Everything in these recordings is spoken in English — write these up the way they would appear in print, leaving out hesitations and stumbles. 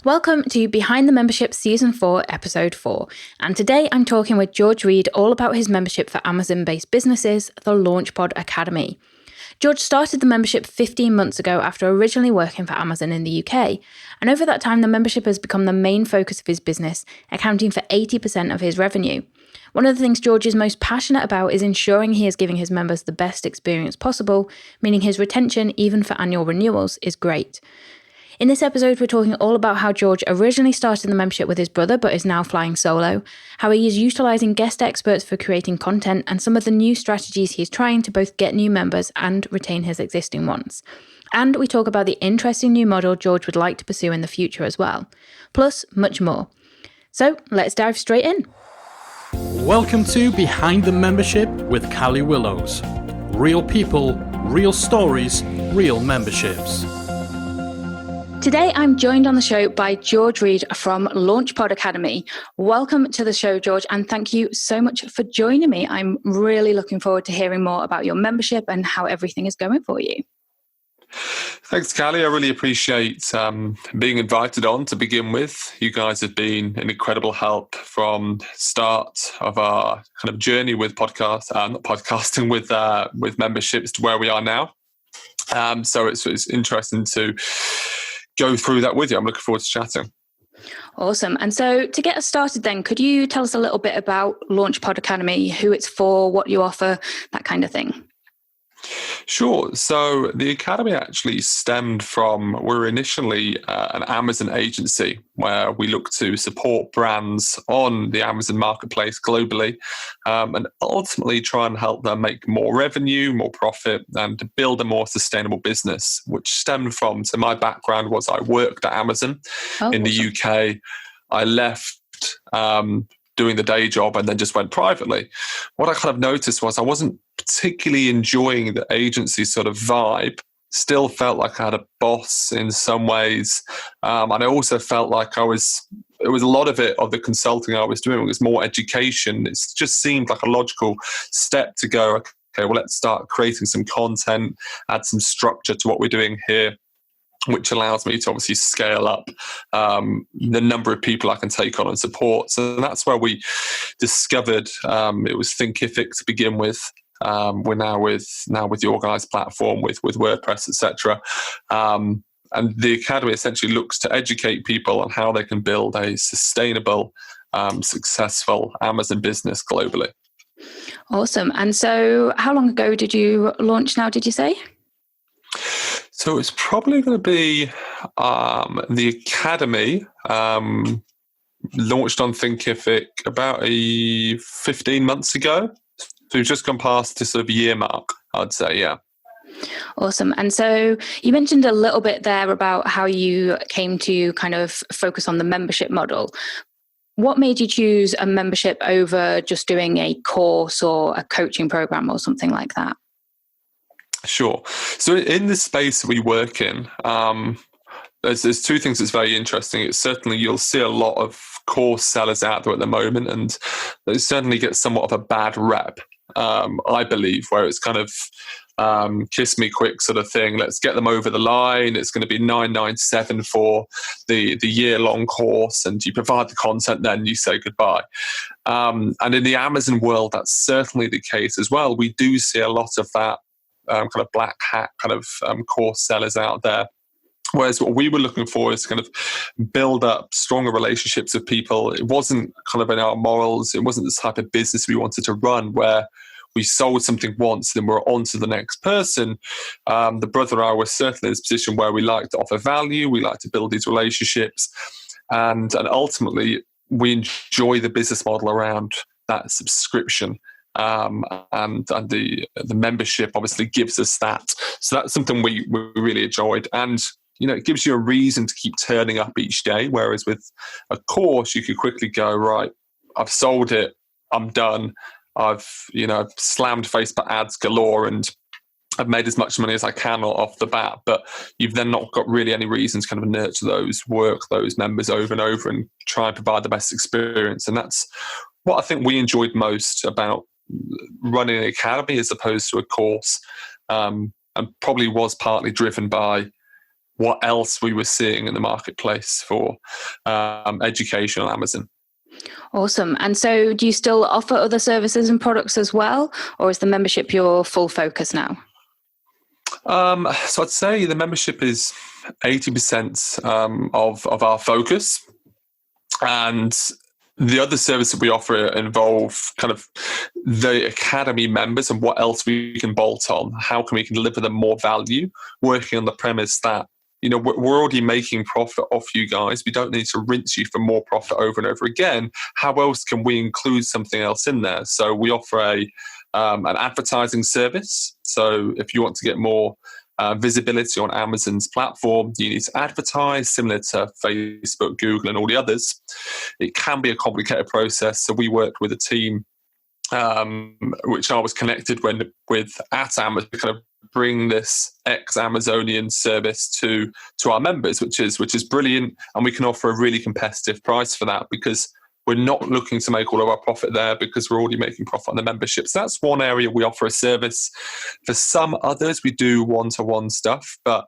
Welcome to Behind the Membership Season 4, Episode 4. And today I'm talking with George Reid all about his membership for Amazon-based businesses, the LaunchPod Academy. George started the membership 15 months ago after originally working for Amazon in the UK. And over that time, the membership has become the main focus of his business, accounting for 80% of his revenue. One of the things George is most passionate about is ensuring he is giving his members the best experience possible, meaning his retention, even for annual renewals, is great. In this episode, we're talking all about how George originally started the membership with his brother but is now flying solo, how he is utilising guest experts for creating content, and some of the new strategies he's trying to both get new members and retain his existing ones. And we talk about the interesting new model George would like to pursue in the future as well. Plus, much more. So, let's dive straight in. Welcome to Behind the Membership with Callie Willows. Real people, real stories, real memberships. Today, I'm joined on the show by George Reid from LaunchPod Academy. Welcome to the show, George, and thank you so much for joining me. I'm really looking forward to hearing more about your membership and how everything is going for you. Thanks, Callie. I really appreciate being invited on to begin with. You guys have been an incredible help from start of our kind of journey with with memberships to where we are now. So it's interesting to go through that with you. I'm looking forward to chatting. Awesome. And so to get us started then, could you tell us a little bit about LaunchPod Academy, who it's for, what you offer, that kind of thing? Sure. So the Academy actually stemmed from, we're initially an Amazon agency where we look to support brands on the Amazon marketplace globally and ultimately try and help them make more revenue, more profit, and to build a more sustainable business, which stemmed from, so my background was I worked at Amazon in the UK. I left doing the day job and then just went privately. What I kind of noticed was I wasn't particularly enjoying the agency sort of vibe. Still felt like I had a boss in some ways. And I also felt like it was a lot of it, of the consulting I was doing was more education. It just seemed like a logical step to go, okay, well, let's start creating some content, add some structure to what we're doing here, which allows me to obviously scale up the number of people I can take on and support. So that's where we discovered it was Thinkific to begin with. We're now with your guys' platform with WordPress, etc. And the Academy essentially looks to educate people on how they can build a sustainable, successful Amazon business globally. Awesome. And so how long ago did you launch now, did you say? So it's probably going to be the Academy launched on Thinkific about 15 months ago. So we've just gone past this sort of year mark, I'd say, yeah. Awesome. And so you mentioned a little bit there about how you came to kind of focus on the membership model. What made you choose a membership over just doing a course or a coaching program or something like that? Sure. So in the space we work in, there's two things that's very interesting. It's certainly you'll see a lot of course sellers out there at the moment, and they certainly get somewhat of a bad rep, I believe, where it's kind of kiss me quick sort of thing. Let's get them over the line. It's going to be $997 for the year-long course, and you provide the content, then you say goodbye. And in the Amazon world, that's certainly the case as well. We do see a lot of that kind of black hat kind of course sellers out there. Whereas what we were looking for is kind of build up stronger relationships with people. It wasn't kind of in our morals. It wasn't the type of business we wanted to run where we sold something once, then we're on to the next person. The brother and I were certainly in this position where we like to offer value. We like to build these relationships. And ultimately, we enjoy the business model around that subscription. And the membership obviously gives us that. So that's something we really enjoyed. And, you know, it gives you a reason to keep turning up each day. Whereas with a course, you could quickly go, right, I've sold it, I'm done. I've slammed Facebook ads galore and I've made as much money as I can off the bat. But you've then not got really any reason to kind of nurture work those members over and over and try and provide the best experience. And that's what I think we enjoyed most about running an academy as opposed to a course, and probably was partly driven by what else we were seeing in the marketplace for education on Amazon. Awesome. And so do you still offer other services and products as well, or is the membership your full focus now? So I'd say the membership is 80% of our focus, and the other services that we offer involve kind of the academy members and what else we can bolt on. How can we deliver them more value, working on the premise that, you know, we're already making profit off you guys. We don't need to rinse you for more profit over and over again. How else can we include something else in there? So we offer an advertising service. So if you want to get more visibility on Amazon's platform, you need to advertise, similar to Facebook, Google, and all the others. It can be a complicated process. So we worked with a team which I was connected with at Amazon to kind of bring this ex-Amazonian service to our members, which is brilliant, and we can offer a really competitive price for that because we're not looking to make all of our profit there because we're already making profit on the membership. So that's one area we offer a service. For some others, we do one-to-one stuff, but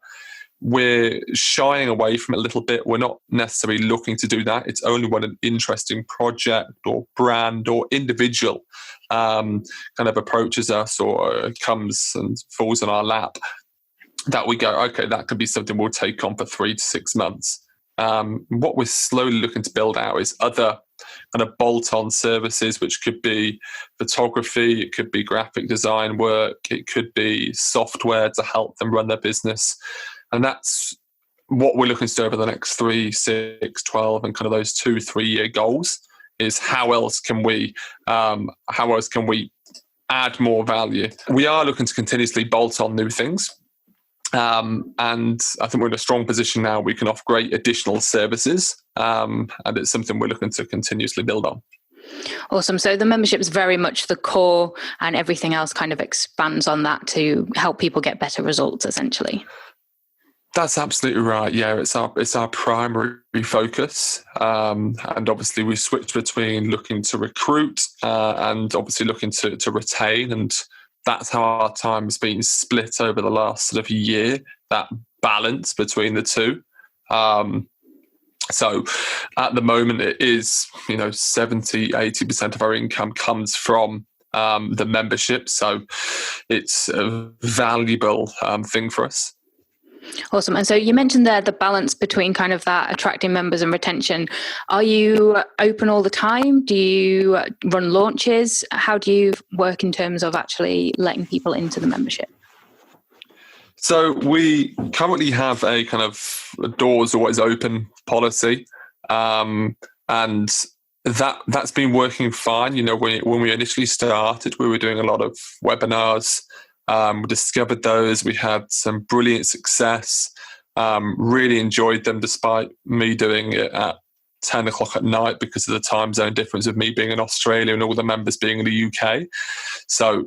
we're shying away from it a little bit. We're not necessarily looking to do that. It's only when an interesting project or brand or individual kind of approaches us or comes and falls on our lap that we go, okay, that could be something we'll take on for 3 to 6 months. What we're slowly looking to build out is other kind of bolt-on services, which could be photography, it could be graphic design work, it could be software to help them run their business. And that's what we're looking to do over the next 3, 6, 12, and kind of those 2-3 year goals is how else can we add more value? We are looking to continuously bolt on new things. And I think we're in a strong position now. We can offer great additional services, and it's something we're looking to continuously build on. Awesome. So the membership is very much the core, and everything else kind of expands on that to help people get better results, essentially. That's absolutely right. Yeah, it's our primary focus, and obviously we switch between looking to recruit and obviously looking to retain, and that's how our time has been split over the last sort of year. That balance between the two. So at the moment, it is 70-80% of our income comes from the membership. So it's a valuable thing for us. Awesome. And so you mentioned there the balance between kind of that attracting members and retention. Are you open all the time? Do you run launches? How do you work in terms of actually letting people into the membership? So we currently have a kind of doors always open policy, and that's been working fine. You know, when we initially started, we were doing a lot of webinars. We discovered those. We had some brilliant success. Really enjoyed them, despite me doing it at 10 o'clock at night because of the time zone difference of me being in Australia and all the members being in the UK. So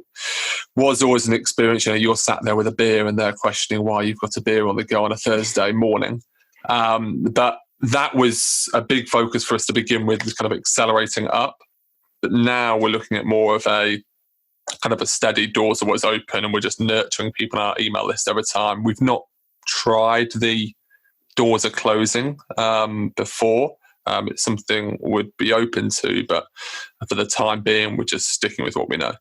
was always an experience. You know, you're sat there with a beer and they're questioning why you've got a beer on the go on a Thursday morning. But that was a big focus for us to begin with, was kind of accelerating up. But now we're looking at more of a kind of a steady doors are always open, and we're just nurturing people on our email list over time. We've not tried the doors are closing before. It's something we'd be open to, but for the time being, we're just sticking with what we know.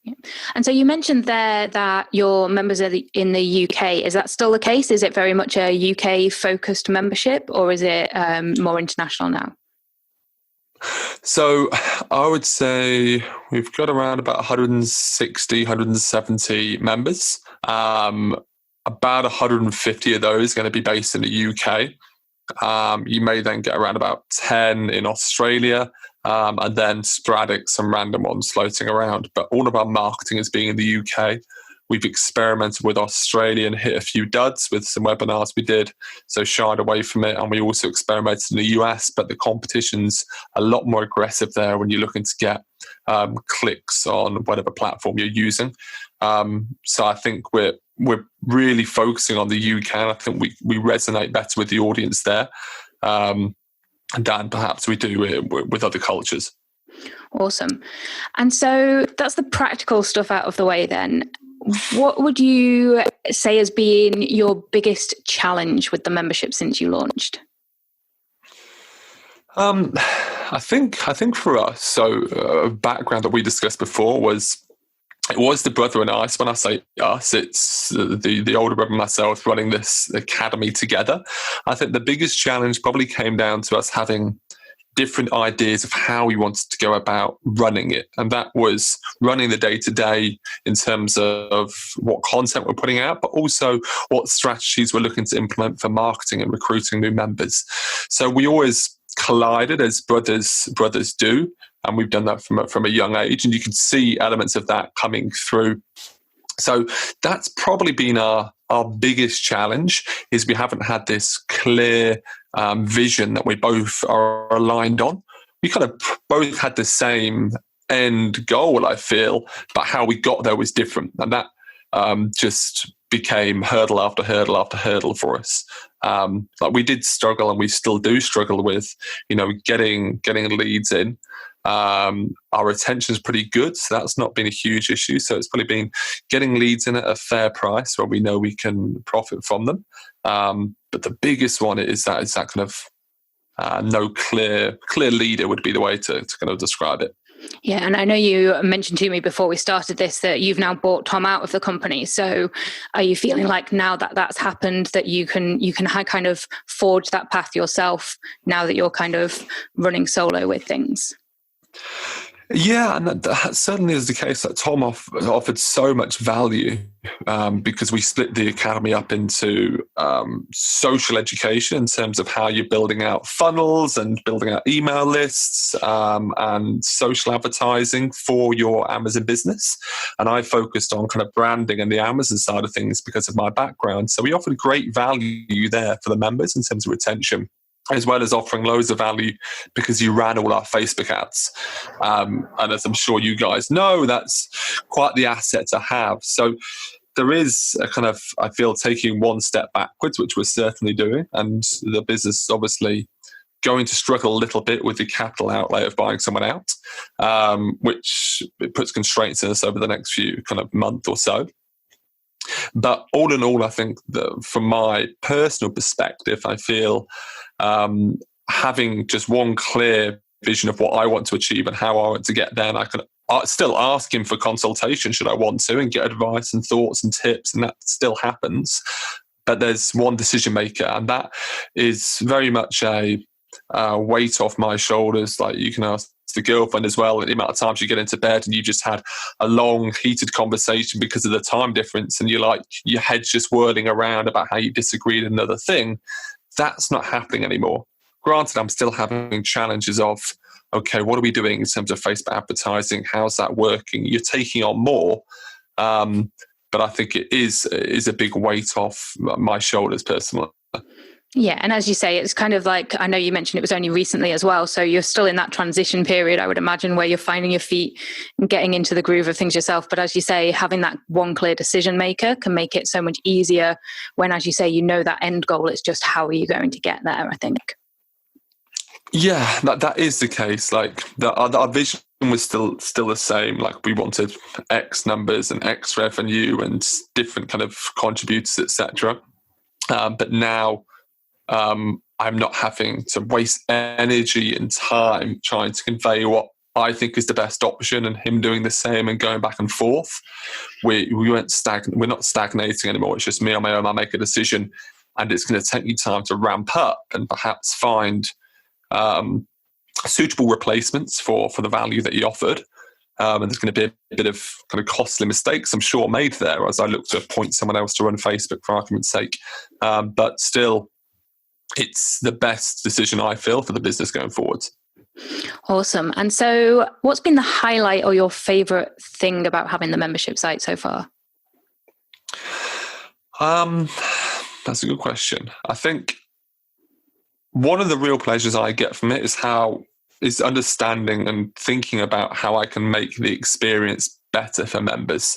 Yeah. And so you mentioned there that your members are in the UK. Is that still the case? Is it very much a UK focused membership, or is it more international now? So I would say we've got around about 160, 170 members. About 150 of those are going to be based in the UK. You may then get around about 10 in Australia, and then sporadic, some random ones floating around. But all of our marketing is being in the UK. We've experimented with Australia and hit a few duds with some webinars we did, so shied away from it. And we also experimented in the US, but the competition's a lot more aggressive there when you're looking to get clicks on whatever platform you're using. So I think we're really focusing on the UK, and I think we resonate better with the audience there than perhaps we do with other cultures. Awesome. And so that's the practical stuff out of the way then. What would you say has been your biggest challenge with the membership since you launched? I think for us, so a background that we discussed before was it was the brother and I. So when I say us, it's the older brother and myself running this academy together. I think the biggest challenge probably came down to us having different ideas of how we wanted to go about running it. And that was running the day-to-day in terms of what content we're putting out, but also what strategies we're looking to implement for marketing and recruiting new members. So we always collided as brothers do. And we've done that from a young age. And you can see elements of that coming through. So that's probably been our biggest challenge, is we haven't had this clear vision that we both are aligned on. We kind of both had the same end goal, I feel, but how we got there was different. And that just became hurdle after hurdle after hurdle for us. Like we did struggle, and we still do struggle with, getting leads in. Our retention is pretty good, so that's not been a huge issue. So it's probably been getting leads in at a fair price where we know we can profit from them. But the biggest one is that kind of no clear leader would be the way to kind of describe it. Yeah, and I know you mentioned to me before we started this that you've now bought Tom out of the company. So are you feeling like now that that's happened, that you can kind of forge that path yourself now that you're kind of running solo with things? Yeah, and that certainly is the case. That Tom offered so much value because we split the academy up into social education in terms of how you're building out funnels and building out email lists and social advertising for your Amazon business. And I focused on kind of branding and the Amazon side of things because of my background. So we offered great value there for the members in terms of retention, as well as offering loads of value because you ran all our Facebook ads. And as I'm sure you guys know, that's quite the asset to have. So there is a kind of, I feel, taking one step backwards, which we're certainly doing. And the business is obviously going to struggle a little bit with the capital outlay of buying someone out, which it puts constraints on us over the next few kind of month or so. But all in all, I think that from my personal perspective, I feel having just one clear vision of what I want to achieve and how I want to get there, and I can still ask him for consultation should I want to, and get advice and thoughts and tips, and that still happens. But there's one decision maker, and that is very much a weight off my shoulders. Like you can ask the girlfriend as well, the amount of times you get into bed and you just had a long heated conversation because of the time difference, and you're like, your head's just whirling around about how you disagreed on another thing. That's not happening anymore. Granted, I'm still having challenges of, okay, what are we doing in terms of Facebook advertising? How's that working? You're taking on more. But I think it is a big weight off my shoulders personally. Yeah, and as you say, it's kind of like, I know you mentioned it was only recently as well, so you're still in that transition period, I would imagine, where you're finding your feet and getting into the groove of things yourself. But as you say, having that one clear decision maker can make it so much easier when, as you say, you know that end goal. It's just how are you going to get there, I think. Yeah, that is the case. Like our vision was still the same. Like we wanted X numbers and X revenue and different kind of contributors, etc. But now I'm not having to waste energy and time trying to convey what I think is the best option, and him doing the same and going back and forth. We're not stagnating anymore. It's just me on my own. I make a decision, and it's going to take me time to ramp up and perhaps find suitable replacements for the value that he offered. And there's going to be a bit of kind of costly mistakes, I'm sure, made there as I look to appoint someone else to run Facebook for argument's sake. But still, it's the best decision, I feel, for the business going forward. Awesome. And so what's been the highlight or your favorite thing about having the membership site so far? That's a good question. I think one of the real pleasures I get from it is understanding and thinking about how I can make the experience better for members.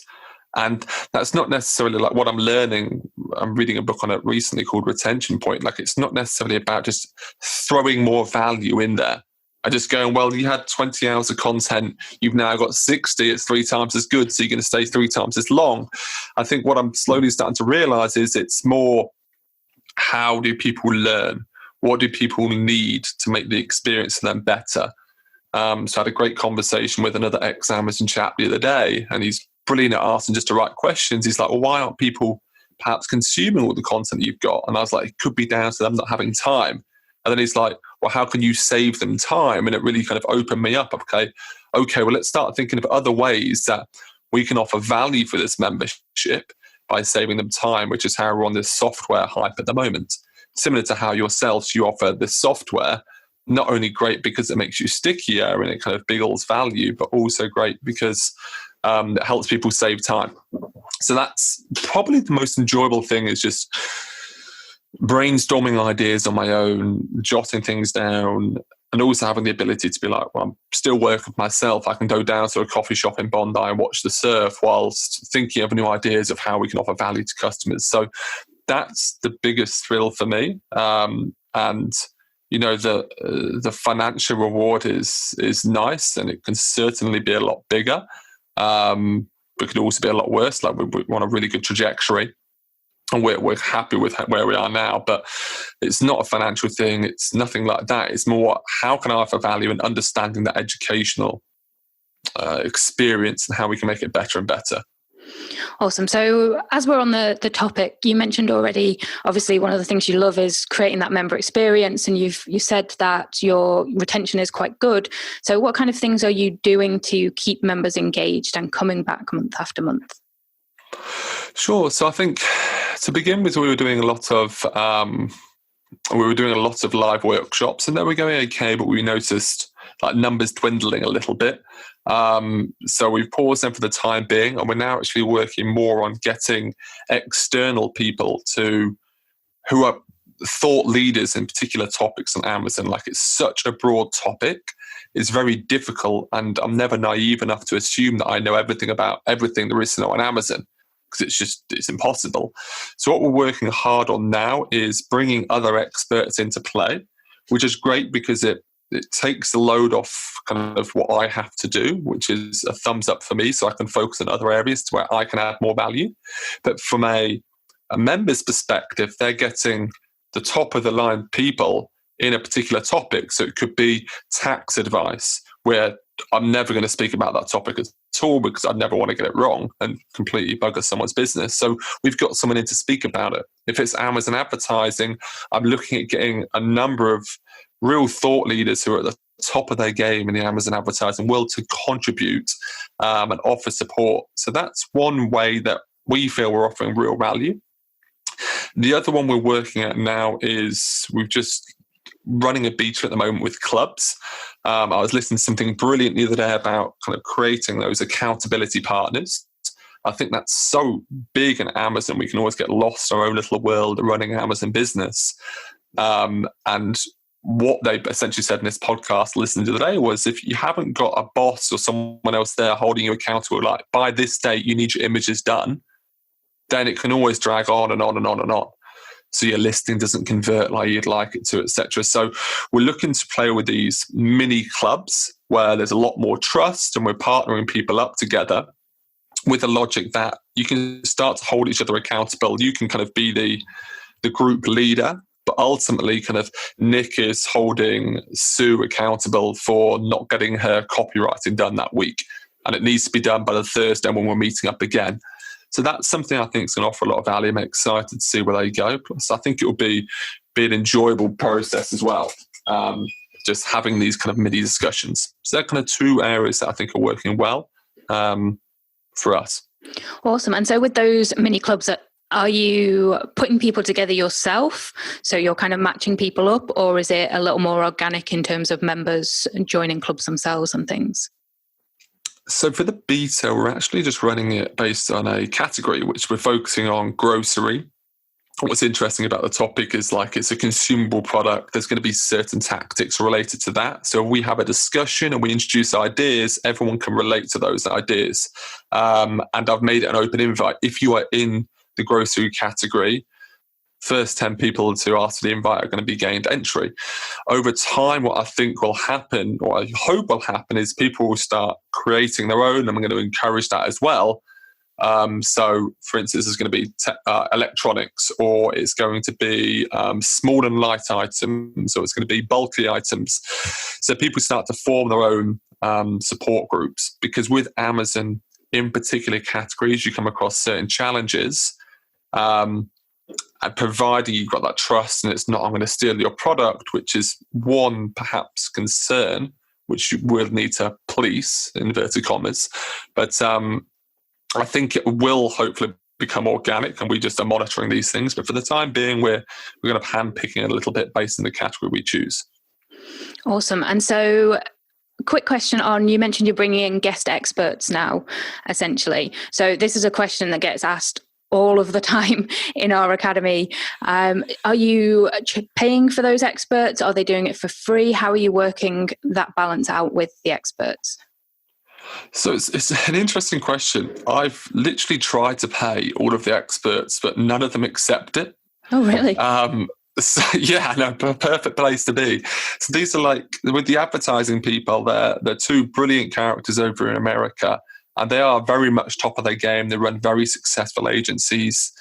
And that's not necessarily like what I'm learning. I'm reading a book on it recently called Retention Point. Like it's not necessarily about just throwing more value in there. I just going, well, you had 20 hours of content, you've now got 60, it's 3 times as good, so you're going to stay 3 times as long. I think what I'm slowly starting to realize is it's more, how do people learn? What do people need to make the experience for them better? So I had a great conversation with another ex-Amazon chap the other day, and he's brilliant at asking just the right questions. He's like, well, why aren't people perhaps consuming all the content you've got? And I was like, it could be down to them not having time. And then he's like, well, how can you save them time? And it really kind of opened me up. Okay, well, let's start thinking of other ways that we can offer value for this membership by saving them time, which is how we're on this software hype at the moment. Similar to how yourselves, you offer this software, not only great because it makes you stickier and it kind of builds value, but also great because it helps people save time. So that's probably the most enjoyable thing, is just brainstorming ideas on my own, jotting things down, and also having the ability to be like, well, I'm still working for myself. I can go down to a coffee shop in Bondi and watch the surf whilst thinking of new ideas of how we can offer value to customers. So that's the biggest thrill for me. And you know, the financial reward is nice, and it can certainly be a lot bigger. But it could also be a lot worse. Like we're on a really good trajectory, and we're happy with where we are now. But it's not a financial thing. It's nothing like that. It's more, how can I offer value and understanding that educational experience and how we can make it better and better. Awesome. So as we're on the topic, you mentioned already, obviously one of the things you love is creating that member experience, and you said that your retention is quite good. So what kind of things are you doing to keep members engaged and coming back month after month? Sure. So I think to begin with, we were doing a lot of live workshops, and they were going okay, but we noticed like numbers dwindling a little bit. So we've paused them for the time being, and we're now actually working more on getting external people who are thought leaders in particular topics on Amazon. Like, it's such a broad topic. It's very difficult, and I'm never naive enough to assume that I know everything about everything there is to know on Amazon, because it's impossible. So what we're working hard on now is bringing other experts into play, which is great because it takes the load off kind of what I have to do, which is a thumbs up for me, so I can focus on other areas to where I can add more value. But from a member's perspective, they're getting the top of the line people in a particular topic. So it could be tax advice, where I'm never going to speak about that topic at all because I'd never want to get it wrong and completely bugger someone's business. So we've got someone in to speak about it. If it's Amazon advertising, I'm looking at getting a number of real thought leaders who are at the top of their game in the Amazon advertising world to contribute and offer support. So that's one way that we feel we're offering real value. The other one we're working at now is we've just running a beta at the moment with clubs. I was listening to something brilliant the other day about kind of creating those accountability partners. I think that's so big in Amazon. We can always get lost in our own little world of running an Amazon business. And what they essentially said in this podcast listening to the day was, if you haven't got a boss or someone else there holding you accountable, like by this date you need your images done, then it can always drag on and on and on and on. So your listing doesn't convert like you'd like it to, etc. So we're looking to play with these mini clubs where there's a lot more trust, and we're partnering people up together with the logic that you can start to hold each other accountable. You can kind of be the group leader, but ultimately kind of Nick is holding Sue accountable for not getting her copywriting done that week. And it needs to be done by the Thursday when we're meeting up again. So that's something I think is going to offer a lot of value. I'm excited to see where they go. Plus, I think it will be an enjoyable process as well, just having these kind of mini discussions. So they're kind of two areas that I think are working well for us. Awesome. And so with those mini clubs, are you putting people together yourself? So you're kind of matching people up, or is it a little more organic in terms of members joining clubs themselves and things? So for the beta, we're actually just running it based on a category, which we're focusing on grocery. What's interesting about the topic is, like, it's a consumable product. There's going to be certain tactics related to that. So if we have a discussion and we introduce ideas, everyone can relate to those ideas. And I've made it an open invite. If you are in the grocery category, first 10 people to ask for the invite are going to be gained entry. Over time, what I think will happen, or I hope will happen, is people will start creating their own, and I'm going to encourage that as well. So, for instance, there's going to be electronics, or it's going to be small and light items, or it's going to be bulky items. So people start to form their own support groups, because with Amazon, in particular categories, you come across certain challenges. And providing you've got that trust and it's not, I'm going to steal your product, which is one perhaps concern, which you will need to police, inverted commas. But I think it will hopefully become organic, and we just are monitoring these things. But for the time being, we're going to hand picking a little bit based on the category we choose. Awesome. And so, quick question on, you mentioned you're bringing in guest experts now, essentially. So this is a question that gets asked all of the time in our academy. Are you paying for those experts? Are they doing it for free? How are you working that balance out with the experts? So it's an interesting question. I've literally tried to pay all of the experts, but none of them accept it. Oh, really? So, yeah, no, perfect place to be. So these are like, with the advertising people, they're two brilliant characters over in America, and they are very much top of their game. They run very successful agencies,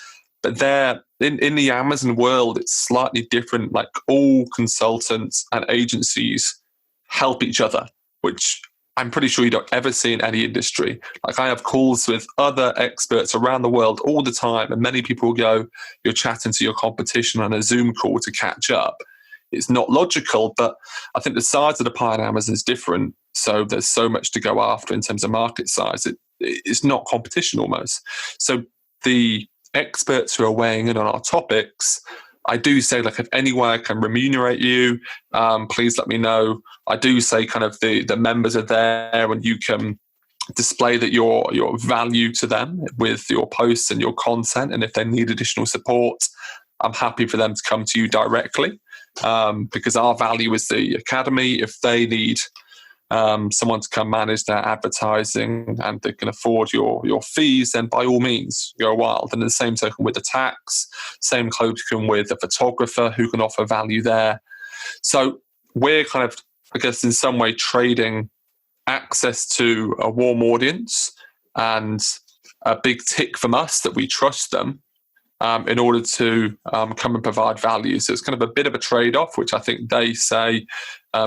but they're in the Amazon world, it's slightly different. Like, all consultants and agencies help each other, which I'm pretty sure you don't ever see in any industry. Like, I have calls with other experts around the world all the time, and many people go, you're chatting to your competition on a Zoom call to catch up. It's not logical, but I think the size of the pie in Amazon is different. So there's so much to go after in terms of market size. It's not competition almost. So the experts who are weighing in on our topics, I do say, like, if any way I can remunerate you, please let me know. I do say kind of the members are there, and you can display that your value to them with your posts and your content. And if they need additional support, I'm happy for them to come to you directly, because our value is the academy. If they need someone to come manage their advertising and they can afford your fees, then by all means go wild. And the same token with the tax, same token with a photographer who can offer value there. So we're kind of, I guess, in some way trading access to a warm audience and a big tick from us that we trust them, in order to come and provide value. So it's kind of a bit of a trade-off, which I think they say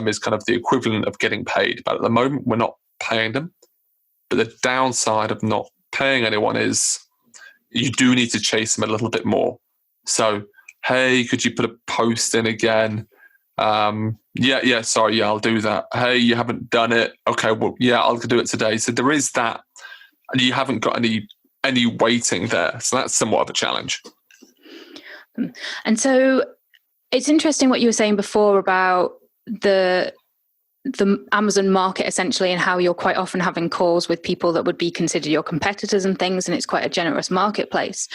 is kind of the equivalent of getting paid. But at the moment, we're not paying them. But the downside of not paying anyone is you do need to chase them a little bit more. So, hey, could you put a post in again? Sorry, I'll do that. Hey, you haven't done it. Okay, well, yeah, I'll do it today. So there is that, and you haven't got any waiting there. So that's somewhat of a challenge. And so it's interesting what you were saying before about the Amazon market, essentially, and how you're quite often having calls with people that would be considered your competitors and things, and it's quite a generous marketplace.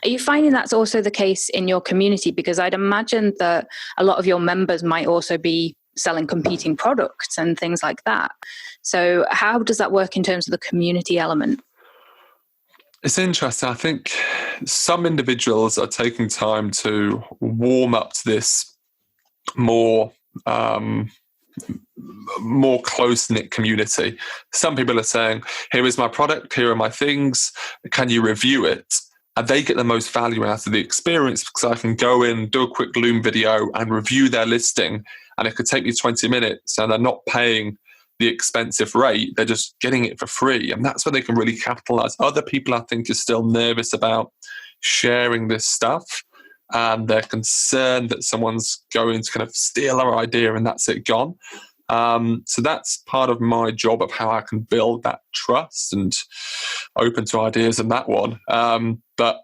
Are you finding that's also the case in your community? Because I'd imagine that a lot of your members might also be selling competing products and things like that. So how does that work in terms of the community element? It's interesting. I think some individuals are taking time to warm up to this more close-knit community. Some people are saying, here is my product, here are my things, can you review it? And they get the most value out of the experience, because I can go in, do a quick Loom video and review their listing, and it could take me 20 minutes, and they're not paying the expensive rate, they're just getting it for free. And that's where they can really capitalize. Other people, I think, are still nervous about sharing this stuff, and they're concerned that someone's going to kind of steal our idea and that's it, gone. So that's part of my job of how I can build that trust and open to ideas in that one. But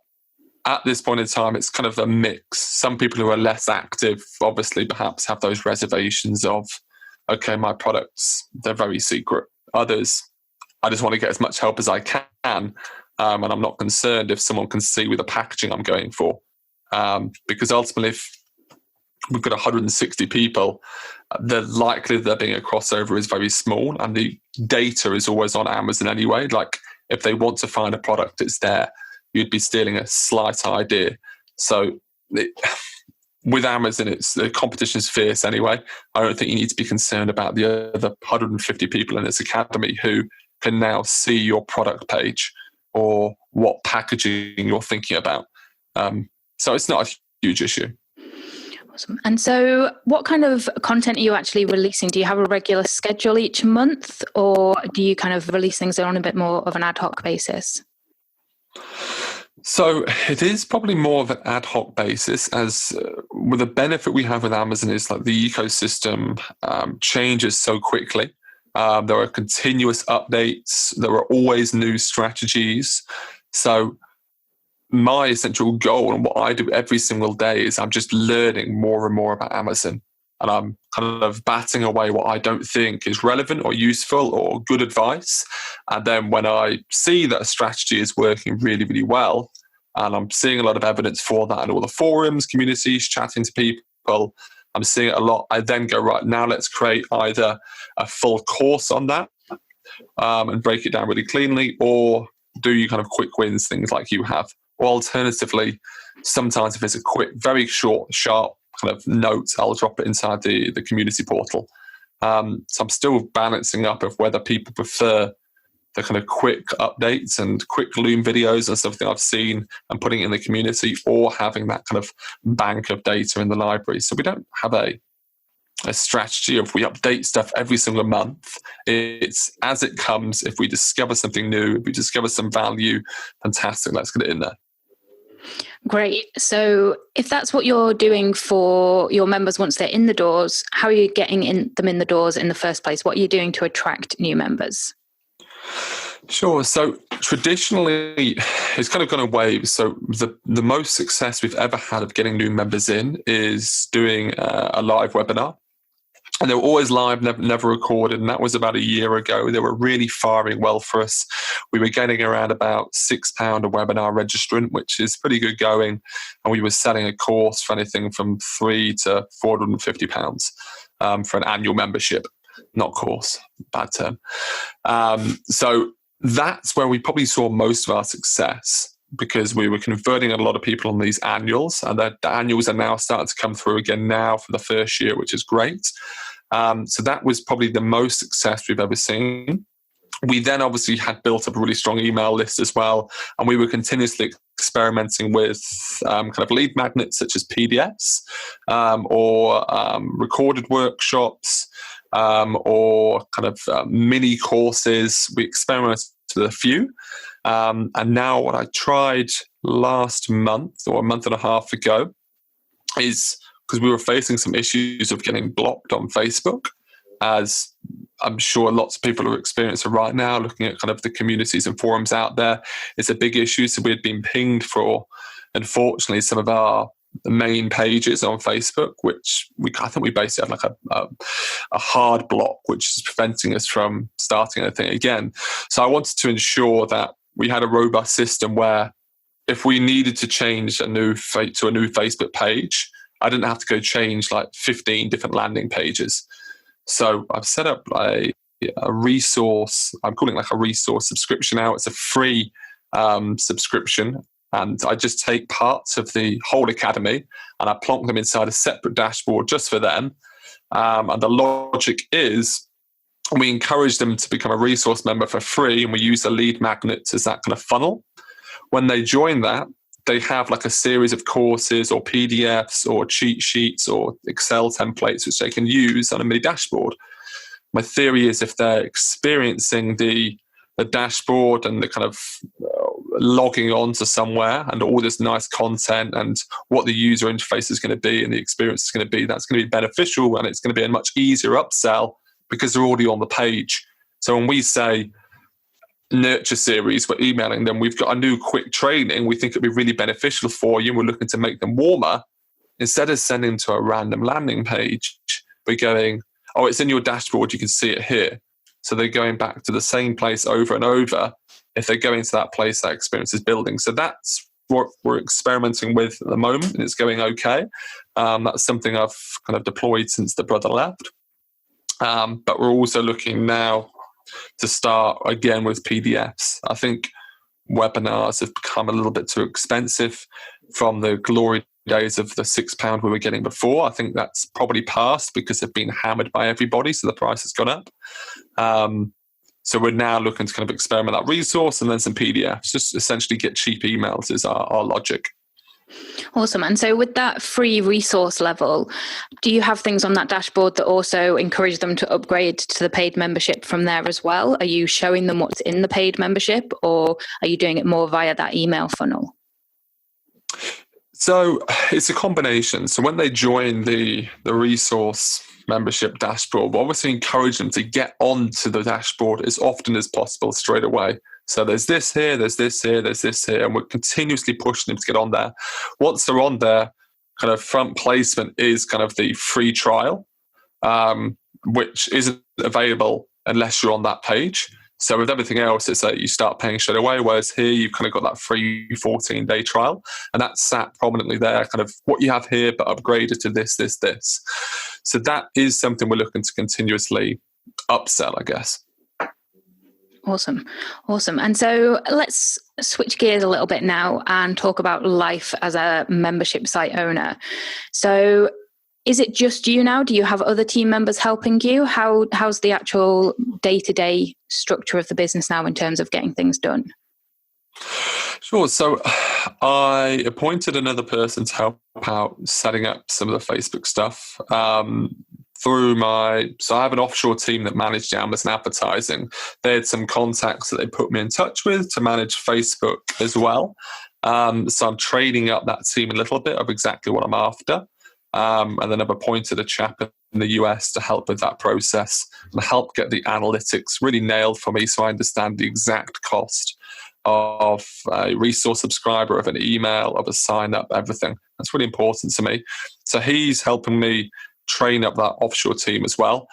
at this point in time, it's kind of a mix. Some people who are less active, obviously, perhaps have those reservations of, okay, my products, they're very secret. Others, I just want to get as much help as I can. And I'm not concerned if someone can see with the packaging I'm going for. Because ultimately, if we've got 160 people, the likelihood there being a crossover is very small. And the data is always on Amazon anyway. Like, if they want to find a product, it's there. You'd be stealing a slight idea. So with Amazon, the competition is fierce anyway. I don't think you need to be concerned about the other 150 people in this academy who can now see your product page or what packaging you're thinking about. So it's not a huge issue. Awesome. And so what kind of content are you actually releasing? Do you have a regular schedule each month, or do you kind of release things on a bit more of an ad hoc basis? So it is probably more of an ad hoc basis, as with the benefit we have with Amazon is like the ecosystem changes so quickly. There are continuous updates. There are always new strategies. So my essential goal and what I do every single day is I'm just learning more and more about Amazon. And I'm kind of batting away what I don't think is relevant or useful or good advice. And then when I see that a strategy is working really, really well, and I'm seeing a lot of evidence for that in all the forums, communities, chatting to people, I'm seeing it a lot. I then go, right, now let's create either a full course on that and break it down really cleanly, or do you kind of quick wins, things like you have. Or alternatively, sometimes if it's a quick, very short, sharp kind of note, I'll drop it inside the community portal. So I'm still balancing up of whether people prefer the kind of quick updates and quick Loom videos and something I've seen and putting it in the community, or having that kind of bank of data in the library. So we don't have a strategy of we update stuff every single month. It's as it comes. If we discover something new, if we discover some value, fantastic, let's get it in there. Great. So if that's what you're doing for your members once they're in the doors, how are you getting them in the doors in the first place? What are you doing to attract new members? Sure. So traditionally, it's kind of gone in waves. So the most success we've ever had of getting new members in is doing a live webinar. And they were always live, never recorded. And that was about a year ago. They were really firing well for us. We were getting around about £6 a webinar registrant, which is pretty good going. And we were selling a course for anything from £300 to £450 for an annual membership. Not course, bad term. So that's where we probably saw most of our success, because we were converting a lot of people on these annuals, and the annuals are now starting to come through again now for the first year, which is great. So that was probably the most success we've ever seen. We then obviously had built up a really strong email list as well, and we were continuously experimenting with kind of lead magnets such as PDFs or recorded workshops or kind of mini courses. We experimented with a few. And now what I tried last month or a month and a half ago is, because we were facing some issues of getting blocked on Facebook, as I'm sure lots of people are experiencing right now, looking at kind of the communities and forums out there. It's a big issue. So we had been pinged for, unfortunately, some of our main pages on Facebook, which I think we basically have like a hard block, which is preventing us from starting anything again. So I wanted to ensure that we had a robust system where if we needed to change to a new Facebook page, I didn't have to go change like 15 different landing pages. So I've set up a resource. I'm calling it like a resource subscription now. It's a free subscription. And I just take parts of the whole academy and I plonk them inside a separate dashboard just for them. And the logic is we encourage them to become a resource member for free, and we use the lead magnets as that kind of funnel. When they join that, they have like a series of courses or PDFs or cheat sheets or Excel templates which they can use on a mini dashboard. My theory is if they're experiencing the dashboard and the kind of logging on to somewhere and all this nice content and what the user interface is going to be and the experience is going to be, that's going to be beneficial, and it's going to be a much easier upsell because they're already on the page. So when we say nurture series, we're emailing them, we've got a new quick training, we think it'd be really beneficial for you, and we're looking to make them warmer. Instead of sending to a random landing page, we're going, oh, it's in your dashboard, you can see it here. So they're going back to the same place over and over. If they go into that place, that experience is building. So that's what we're experimenting with at the moment, and it's going okay. That's something I've kind of deployed since the brother left. But we're also looking now to start again with PDFs. I think webinars have become a little bit too expensive from the glory days of the £6 we were getting before. I think that's probably passed because they've been hammered by everybody, so the price has gone up. So we're now looking to kind of experiment that resource and then some PDFs, just essentially get cheap emails is our logic. Awesome. And so with that free resource level, do you have things on that dashboard that also encourage them to upgrade to the paid membership from there as well? Are you showing them what's in the paid membership, or are you doing it more via that email funnel? So it's a combination. So when they join the resource membership dashboard, we obviously encourage them to get onto the dashboard as often as possible straight away. So there's this here, there's this here, there's this here, and we're continuously pushing them to get on there. Once they're on there, kind of front placement is kind of the free trial, which isn't available unless you're on that page. So with everything else, it's like you start paying straight away, whereas here you've kind of got that free 14-day trial, and that's sat prominently there, kind of what you have here, but upgraded to this. So that is something we're looking to continuously upsell, I guess. Awesome. And so let's switch gears a little bit now and talk about life as a membership site owner. So is it just you now? Do you have other team members helping you? How's the actual day-to-day structure of the business now in terms of getting things done? Sure. So I appointed another person to help out setting up some of the Facebook stuff. So I have an offshore team that managed Amazon advertising. They had some contacts that they put me in touch with to manage Facebook as well. So I'm trading up that team a little bit of exactly what I'm after. And then I've appointed a chap in the US to help with that process and help get the analytics really nailed for me so I understand the exact cost of a resource subscriber, of an email, of a sign up, everything. That's really important to me. So he's helping me train up that offshore team as well.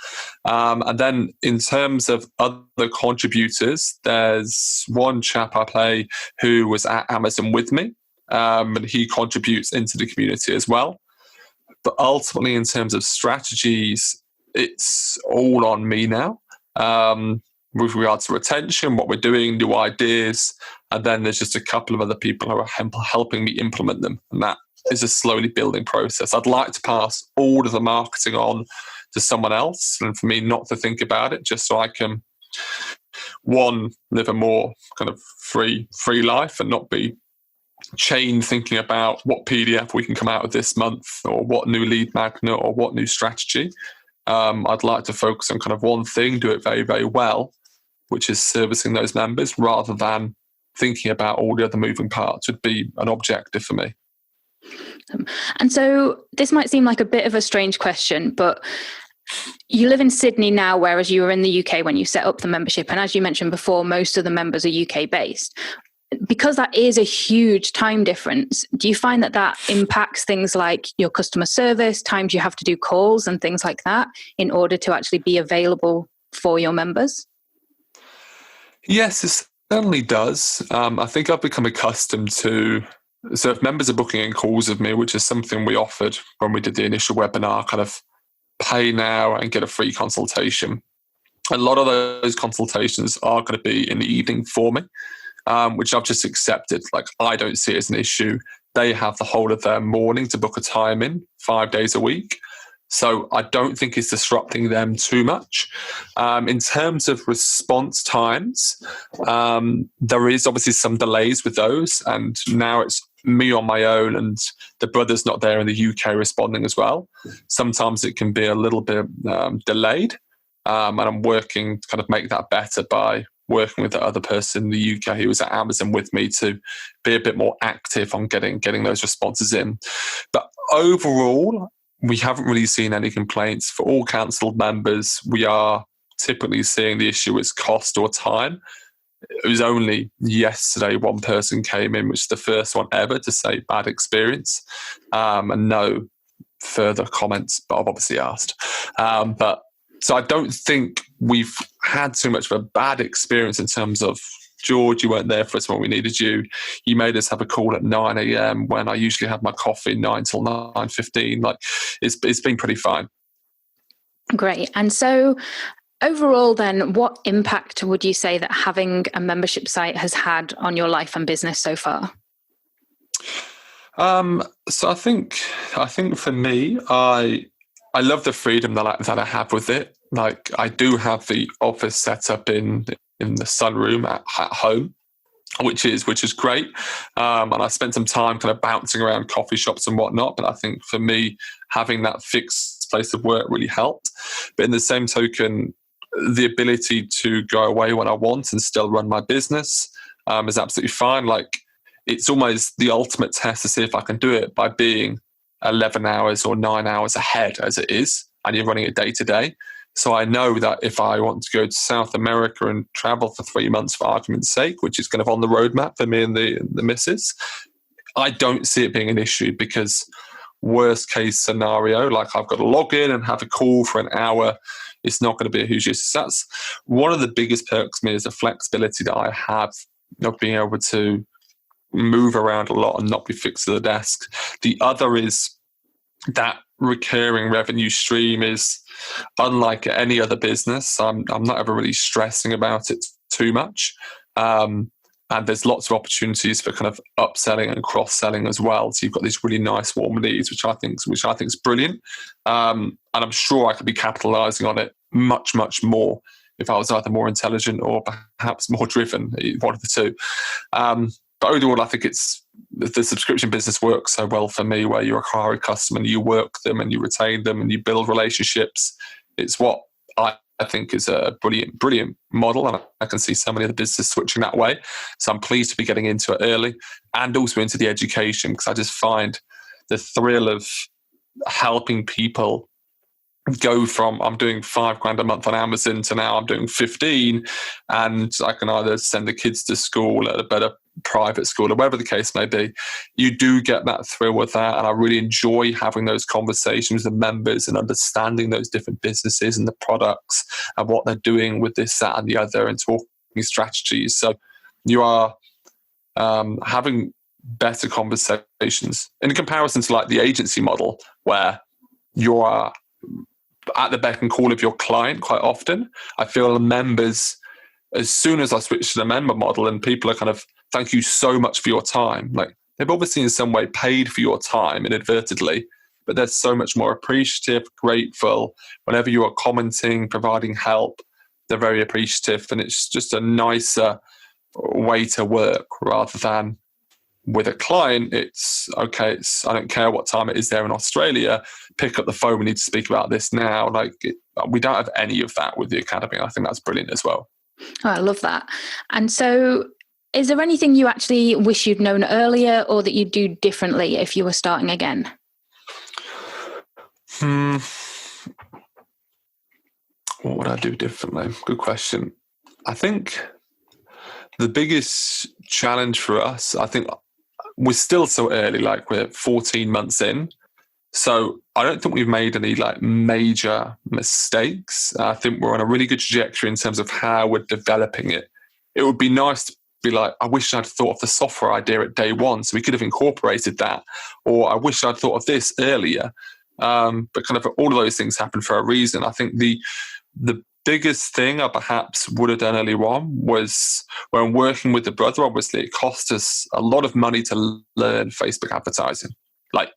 And then in terms of other contributors, there's one chap I play who was at Amazon with me, and he contributes into the community as well. But ultimately, in terms of strategies, it's all on me now. With regards to retention, what we're doing, new ideas, and then there's just a couple of other people who are helping me implement them. And that is a slowly building process. I'd like to pass all of the marketing on to someone else and for me not to think about it, just so I can, one, live a more kind of free life and not be chained thinking about what PDF we can come out of this month or what new lead magnet or what new strategy. I'd like to focus on kind of one thing, do it very, very well, which is servicing those members rather than thinking about all the other moving parts would be an objective for me. And so this might seem like a bit of a strange question, but you live in Sydney now, whereas you were in the UK when you set up the membership. And as you mentioned before, most of the members are UK based. Because that is a huge time difference, do you find that impacts things like your customer service, times you have to do calls and things like that in order to actually be available for your members? Yes, it certainly does. I think I've become accustomed to, so if members are booking in calls with me, which is something we offered when we did the initial webinar, kind of pay now and get a free consultation. A lot of those consultations are going to be in the evening for me. Which I've just accepted. Like, I don't see it as an issue. They have the whole of their morning to book a time in 5 days a week. So I don't think it's disrupting them too much. In terms of response times, there is obviously some delays with those. And now it's me on my own and the brother's not there in the UK responding as well. Sometimes it can be a little bit delayed. And I'm working to kind of make that better by working with the other person in the UK who was at Amazon with me to be a bit more active on getting those responses in. But overall, we haven't really seen any complaints. For all cancelled members, we are typically seeing the issue as cost or time. It was only yesterday one person came in, which is the first one ever to say bad experience, and no further comments, but I've obviously asked. So I don't think we've had too much of a bad experience in terms of, George, you weren't there for us when we needed you. You made us have a call at 9 a.m. when I usually have my coffee 9 till 9:15. Like, it's been pretty fine. Great. And so overall then, what impact would you say that having a membership site has had on your life and business so far? So I think for me, I love the freedom that I have with it. Like, I do have the office set up in the sunroom at home, which is great. And I spent some time kind of bouncing around coffee shops and whatnot. But I think for me, having that fixed place of work really helped. But in the same token, the ability to go away when I want and still run my business is absolutely fine. Like, it's almost the ultimate test to see if I can do it by being 11 hours or 9 hours ahead as it is, and you're running it day to day. So I know that if I want to go to South America and travel for 3 months for argument's sake, which is kind of on the roadmap for me and the missus, I don't see it being an issue, because worst case scenario, like, I've got to log in and have a call for an hour. It's not going to be a huge issue. So that's one of the biggest perks for me, is the flexibility that I have of being able to move around a lot and not be fixed to the desk. The other is that recurring revenue stream is unlike any other business. I'm not ever really stressing about it too much. And there's lots of opportunities for kind of upselling and cross-selling as well. So you've got these really nice warm leads, which I think is brilliant. And I'm sure I could be capitalizing on it much, much more if I was either more intelligent or perhaps more driven, one of the two. But overall, I think the subscription business works so well for me, where you acquire a customer and you work them and you retain them and you build relationships. It's what I think is a brilliant model, and I can see so many of the businesses switching that way. So I'm pleased to be getting into it early, and also into the education, because I just find the thrill of helping people go from, I'm doing $5,000 a month on Amazon, to now I'm doing 15, and I can either send the kids to school at a better private school or whatever the case may be. You do get that thrill with that, and I really enjoy having those conversations with the members and understanding those different businesses and the products and what they're doing with this, that, and the other, and talking strategies. So you are having better conversations in comparison to like the agency model, where you are at the beck and call of your client quite often. I feel the members, as soon as I switch to the member model and people are kind of, thank you so much for your time, like, they've obviously in some way paid for your time inadvertently, but they're so much more appreciative, grateful. Whenever you are commenting, providing help, they're very appreciative, and it's just a nicer way to work, rather than with a client, it's okay, I don't care what time it is there in Australia, pick up the phone, we need to speak about this now. Like, we don't have any of that with the Academy. I think that's brilliant as well. Oh, I love that. And so, is there anything you actually wish you'd known earlier, or that you'd do differently if you were starting again? What would I do differently? Good question. I think the biggest challenge for us, I think we're still so early, like we're 14 months in. So I don't think we've made any like major mistakes. I think we're on a really good trajectory in terms of how we're developing it. It would be nice to be like, I wish I'd thought of the software idea at day one, so we could have incorporated that. Or I wish I'd thought of this earlier. But kind of all of those things happen for a reason. I think the biggest thing I perhaps would have done earlier on was, when working with the brother, obviously it cost us a lot of money to learn Facebook advertising. Like,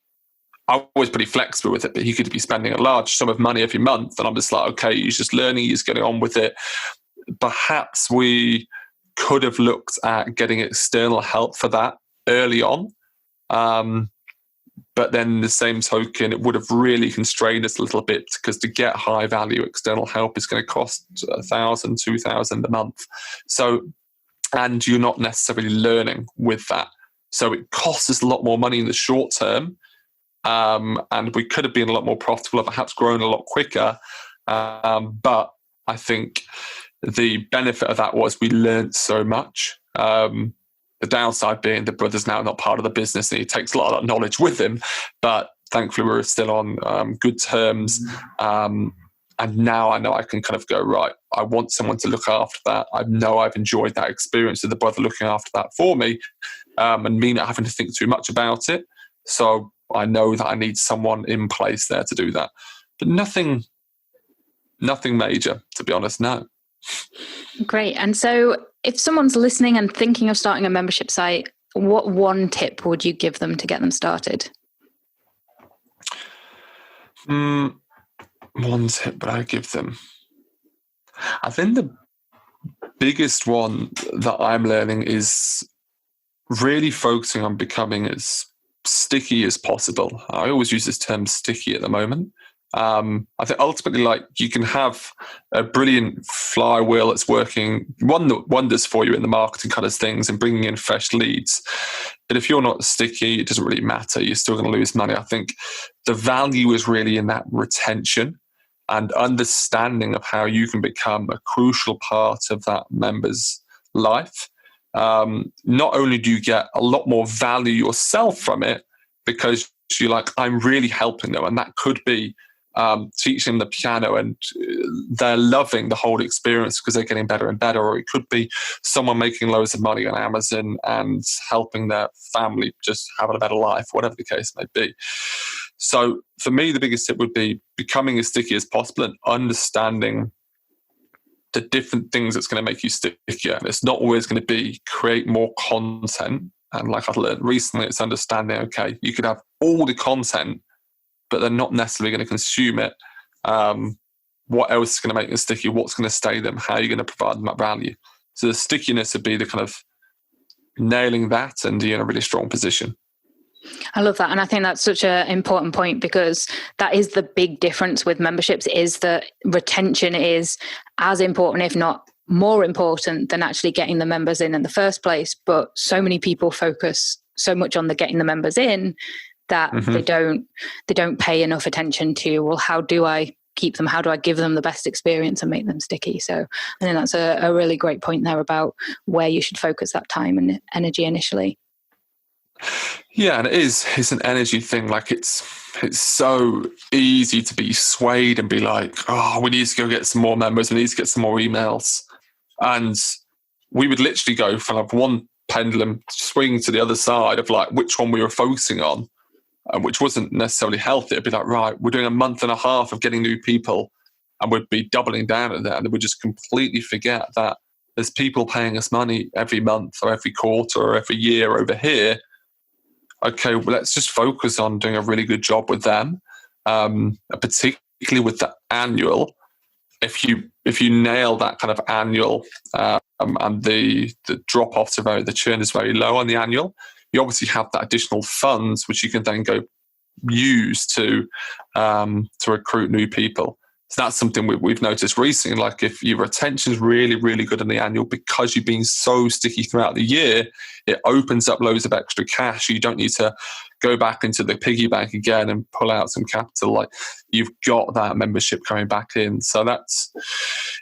I was pretty flexible with it, but he could be spending a large sum of money every month, and I'm just like, okay, he's just learning, he's getting on with it. Perhaps we could have looked at getting external help for that early on. But then the same token, it would have really constrained us a little bit, because to get high value external help is going to cost $1,000, $2,000 a month. So, and you're not necessarily learning with that. So it costs us a lot more money in the short term. And we could have been a lot more profitable and perhaps grown a lot quicker. But I think the benefit of that was we learned so much. The downside being the brother's now not part of the business, and he takes a lot of that knowledge with him. But thankfully, we're still on good terms. And now I know I can kind of go, right, I want someone to look after that. I know I've enjoyed that experience of the brother looking after that for me, and me not having to think too much about it. So I know that I need someone in place there to do that. But nothing major, to be honest, no. Great. And so if someone's listening and thinking of starting a membership site, what one tip would you give them to get them started? One tip that I give them. I think the biggest one that I'm learning is really focusing on becoming as sticky as possible. I always use this term sticky at the moment. I think ultimately, like, you can have a brilliant flywheel that's working wonders for you in the marketing kind of things and bringing in fresh leads. But if you're not sticky, it doesn't really matter. You're still going to lose money. I think the value is really in that retention and understanding of how you can become a crucial part of that member's life. Not only do you get a lot more value yourself from it, because you're like, I'm really helping them, and that could be teaching the piano and they're loving the whole experience because they're getting better and better, or it could be someone making loads of money on Amazon and helping their family just have a better life, whatever the case may be. So for me, the biggest tip would be becoming as sticky as possible and understanding the different things that's going to make you stickier. And it's not always going to be create more content. And like I've learned recently, it's understanding, okay, you could have all the content, but they're not necessarily going to consume it. What else is going to make them sticky? What's going to stay them? How are you going to provide them that value? So the stickiness would be the kind of nailing that, and you're in a really strong position. I love that. And I think that's such an important point, because that is the big difference with memberships, is that retention is as important, if not more important, than actually getting the members in the first place. But so many people focus so much on the getting the members in that they don't pay enough attention to, well, how do I keep them? How do I give them the best experience and make them sticky? So I think that's a really great point there about where you should focus that time and energy initially. Yeah, and it's an energy thing. Like, it's so easy to be swayed and be like, oh, we need to go get some more members, we need to get some more emails. And we would literally go from like one pendulum swing to the other side of like which one we were focusing on, and which wasn't necessarily healthy. It'd be like, right, we're doing a month and a half of getting new people, and we'd be doubling down at that, and we'd just completely forget that there's people paying us money every month or every quarter or every year over here. Okay, well, let's just focus on doing a really good job with them, particularly with the annual. If you nail that kind of annual and the drop off to the churn is very low on the annual, you obviously have that additional funds which you can then go use to recruit new people. So that's something we've noticed recently. Like, if your retention is really, really good in the annual, because you've been so sticky throughout the year, it opens up loads of extra cash. You don't need to go back into the piggy bank again and pull out some capital. Like, you've got that membership coming back in. So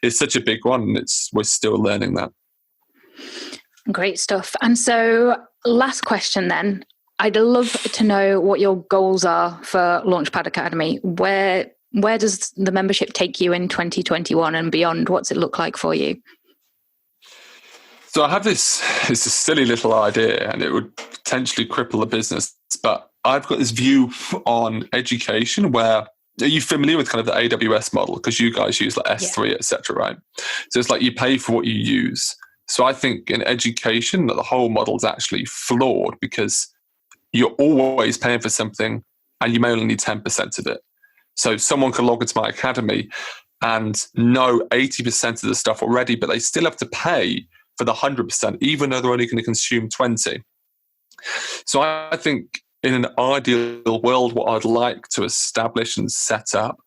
it's such a big one. And we're still learning that. Great stuff. And so last question then, I'd love to know what your goals are for Launchpad Academy. Where does the membership take you in 2021 and beyond? What's it look like for you? So I have this silly little idea, and it would potentially cripple the business, but I've got this view on education where, are you familiar with kind of the AWS model? Because you guys use like S3, etc., right? So it's like you pay for what you use. So I think in education that the whole model is actually flawed, because you're always paying for something and you may only need 10% of it. So someone can log into my academy and know 80% of the stuff already, but they still have to pay for the 100%, even though they're only going to consume 20. So I think in an ideal world, what I'd like to establish and set up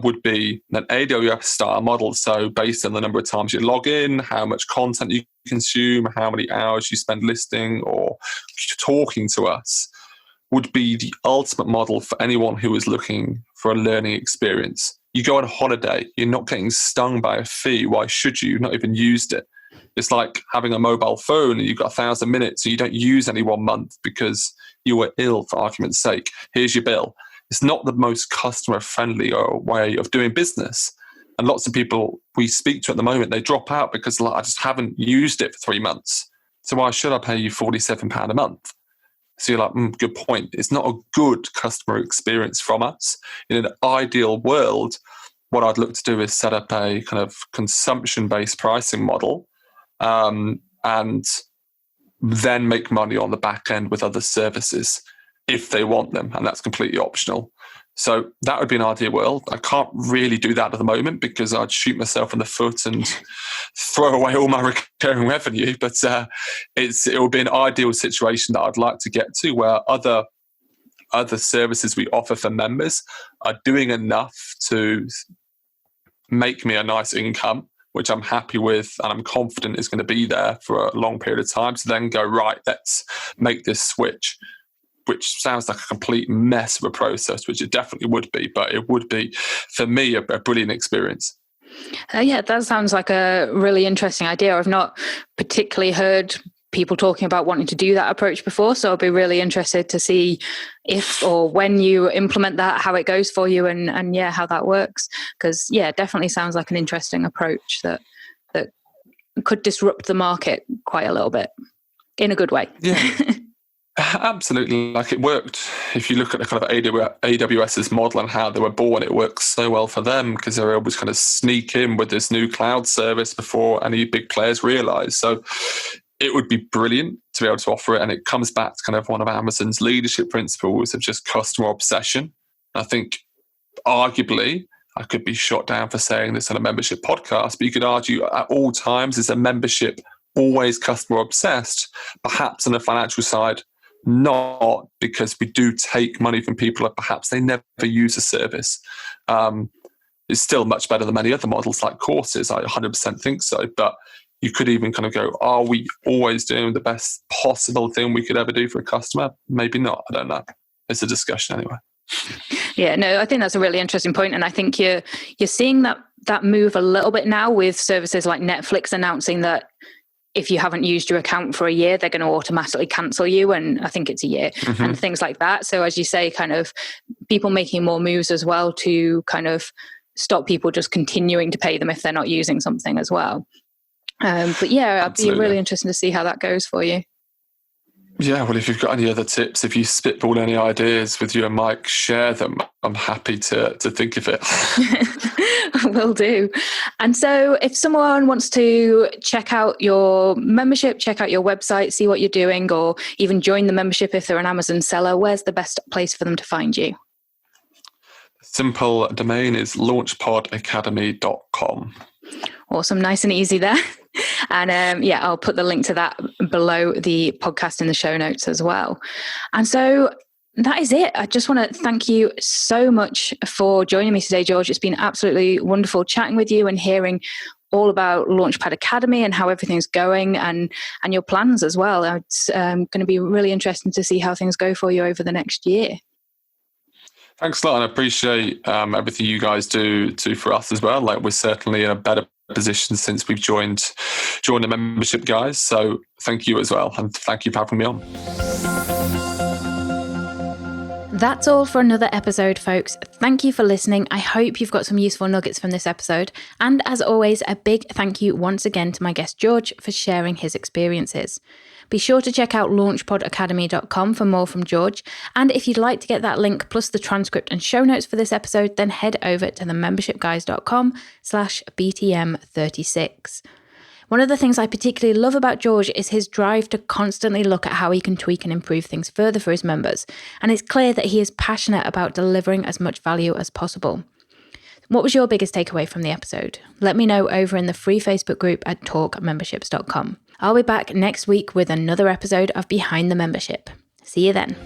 would be an AWS style model. So based on the number of times you log in, how much content you consume, how many hours you spend listening or talking to us, would be the ultimate model for anyone who is looking for a learning experience. You go on holiday, you're not getting stung by a fee. Why should you? You've not even used it. It's like having a mobile phone and you've got 1,000 minutes and you don't use any 1 month because you were ill, for argument's sake. Here's your bill. It's not the most customer friendly way of doing business. And lots of people we speak to at the moment, they drop out because, like, I just haven't used it for 3 months. So why should I pay you £47 a month? So you're like, good point. It's not a good customer experience from us. In an ideal world, what I'd look to do is set up a kind of consumption-based pricing model, and then make money on the back end with other services if they want them, and that's completely optional. So that would be an ideal world. I can't really do that at the moment because I'd shoot myself in the foot and throw away all my recurring revenue. But it would be an ideal situation that I'd like to get to, where other services we offer for members are doing enough to make me a nice income, which I'm happy with and I'm confident is going to be there for a long period of time, to then go, right, let's make this switch, which sounds like a complete mess of a process, which it definitely would be, but it would be, for me, a brilliant experience. Yeah, that sounds like a really interesting idea. I've not particularly heard people talking about wanting to do that approach before, so I'll be really interested to see if or when you implement that, how it goes for you, and yeah, how that works. Because yeah, it definitely sounds like an interesting approach that could disrupt the market quite a little bit in a good way. Yeah. Absolutely. Like, it worked. If you look at the kind of AWS's model and how they were born, it works so well for them because they were able to kind of sneak in with this new cloud service before any big players realize. So it would be brilliant to be able to offer it. And it comes back to kind of one of Amazon's leadership principles of just customer obsession. I think arguably, I could be shot down for saying this on a membership podcast, but you could argue at all times, is a membership always customer obsessed? Perhaps on the financial side, not, because we do take money from people that perhaps they never use a service. It's still much better than many other models like courses. I 100% think so. But you could even kind of go, are we always doing the best possible thing we could ever do for a customer? Maybe not. I don't know. It's a discussion anyway. Yeah, no, I think that's a really interesting point. And I think you're seeing that move a little bit now with services like Netflix announcing that if you haven't used your account for a year, they're going to automatically cancel you. And I think it's a year and things like that. So as you say, kind of people making more moves as well to kind of stop people just continuing to pay them if they're not using something as well. But yeah, I'd be really interested to see how that goes for you. Yeah, well, if you've got any other tips, if you spitball any ideas with you and Mike, share them. I'm happy to think of it. Will do. And so if someone wants to check out your membership, check out your website, see what you're doing, or even join the membership if they're an Amazon seller, where's the best place for them to find you? Simple domain is launchpodacademy.com. Awesome. Nice and easy there. And yeah, I'll put the link to that below the podcast in the show notes as well. And so that is it. I just want to thank you so much for joining me today, George. It's been absolutely wonderful chatting with you and hearing all about Launchpad Academy and how everything's going and your plans as well. It's going to be really interesting to see how things go for you over the next year. Thanks a lot, and I appreciate everything you guys do for us as well. Like, we're certainly in a better position since we've joined the membership, guys. So thank you as well, and thank you for having me on. That's all for another episode, folks. Thank you for listening. I hope you've got some useful nuggets from this episode. And as always, a big thank you once again to my guest George for sharing his experiences. Be sure to check out launchpodacademy.com for more from George. And if you'd like to get that link plus the transcript and show notes for this episode, then head over to themembershipguys.com/BTM36. One of the things I particularly love about George is his drive to constantly look at how he can tweak and improve things further for his members. And it's clear that he is passionate about delivering as much value as possible. What was your biggest takeaway from the episode? Let me know over in the free Facebook group at talkmemberships.com. I'll be back next week with another episode of Behind the Membership. See you then.